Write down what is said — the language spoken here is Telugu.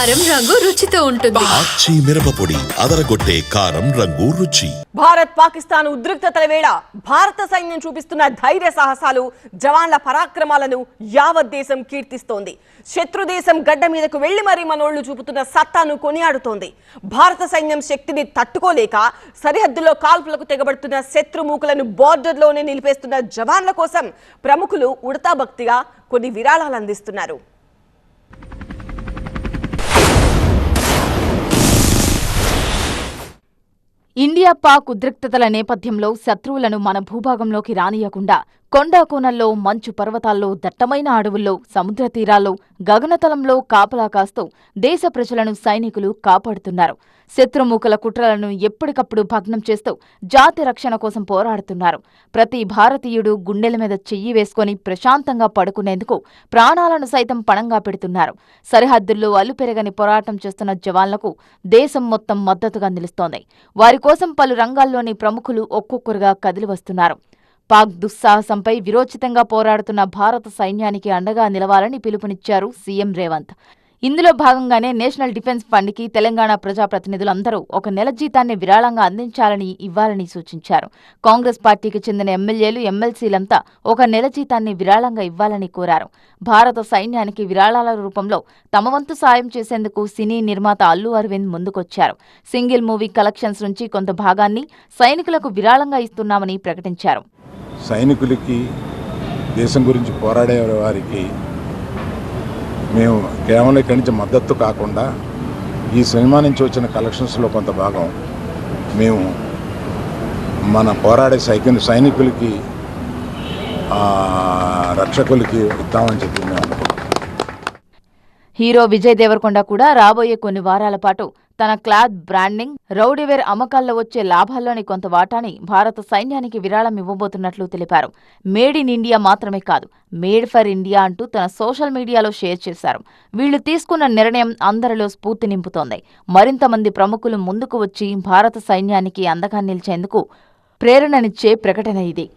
కారం రంగు రుచితో ఉంటుంది. ఆచి మిరపపొడి అదరగొట్టే కారం రంగు రుచి. భారత్ పాకిస్తాన్ ఉద్రిక్తతల వేళ భారత సైన్యం చూపిస్తున్న ధైర్య సాహసాలు, జవాన్ల పరాక్రమాలను యావత్ దేశం కీర్తిస్తోంది. శత్రు దేశం గడ్డ మీదకు వెళ్లి మరీ మనోళ్లు చూపుతున్న సత్తాను కొనియాడుతోంది. భారత సైన్యం శక్తిని తట్టుకోలేక సరిహద్దులో కాల్పులకు తెగబడుతున్న శత్రుమూకలను బోర్డర్లోనే నిలిపేస్తున్న జవాన్ల కోసం ప్రముఖులు ఉడతా భక్తిగా కొన్ని విరాళాలు అందిస్తున్నారు. ఇండియా పాక్ ఉద్రిక్తతల నేపథ్యంలో శత్రువులను మన భూభాగంలోకి రానియకుండా కొండా కోనల్లో, మంచు పర్వతాల్లో, దట్టమైన అడవుల్లో, సముద్ర తీరాల్లో, గగనతలంలో కాపలా కాస్తూ దేశ ప్రజలను సైనికులు కాపాడుతున్నారు. శత్రుమూకల కుట్రలను ఎప్పటికప్పుడు భగ్నం చేస్తూ జాతి రక్షణ కోసం పోరాడుతున్నారు. ప్రతి భారతీయుడు గుండెల మీద చెయ్యి వేసుకుని ప్రశాంతంగా పడుకునేందుకు ప్రాణాలను సైతం పణంగా పెడుతున్నారు. సరిహద్దుల్లో అలుపెరగని పోరాటం చేస్తున్న జవాన్లకు దేశం మొత్తం మద్దతుగా నిలుస్తోంది. వారి కోసం పలు రంగాల్లోని ప్రముఖులు ఒక్కొక్కరుగా కదిలి వస్తున్నారు. పాక్ దుస్సాహసంపై విరోచితంగా పోరాడుతున్న భారత సైన్యానికి అండగా నిలవాలని పిలుపునిచ్చారు సీఎం రేవంత్. ఇందులో భాగంగానే నేషనల్ డిఫెన్స్ ఫండ్కి తెలంగాణ ప్రజాప్రతినిధులందరూ 1 నెల జీతాన్ని విరాళంగా అందించాలని, ఇవ్వాలని సూచించారు. కాంగ్రెస్ పార్టీకి చెందిన ఎమ్మెల్యేలు, ఎమ్మెల్సీలంతా 1 నెల జీతాన్ని విరాళంగా ఇవ్వాలని కోరారు. భారత సైన్యానికి విరాళాల రూపంలో తమ వంతు సాయం చేసేందుకు సినీ నిర్మాత అల్లు అరవింద్ ముందుకొచ్చారు. సింగిల్ మూవీ కలెక్షన్స్ నుంచి కొంత భాగాన్ని సైనికులకు విరాళంగా ఇస్తున్నామని ప్రకటించారు. సైనికులకి, దేశం గురించి పోరాడే వారికి మేము కేవలం ఇక్కడి నుంచి మద్దతు కాకుండా ఈ సినిమా నుంచి వచ్చిన కలెక్షన్స్లో కొంత భాగం మేము మన పోరాడే సైనికులకి, రక్షకులకి ఇద్దామని చెప్పి మేము అనుకుంటున్నాం. హీరో విజయ్ దేవరకొండ కూడా రాబోయే కొన్ని వారాల పాటు తన క్లాత్ బ్రాండింగ్, రౌడీవేర్ అమ్మకాల్లో వచ్చే లాభాల్లోని కొంత వాటాని భారత సైన్యానికి విరాళం ఇవ్వబోతున్నట్లు తెలిపారు. మేడ్ ఇన్ ఇండియా మాత్రమే కాదు, మేడ్ ఫర్ ఇండియా అంటూ తన సోషల్ మీడియాలో షేర్ చేశారు. వీళ్లు తీసుకున్న నిర్ణయం అందరిలో స్ఫూర్తి నింపుతోంది. మరింత మంది ప్రముఖులు ముందుకు వచ్చి భారత సైన్యానికి అండగా నిలిచేందుకు ప్రేరణనిచ్చే ప్రకటన ఇది.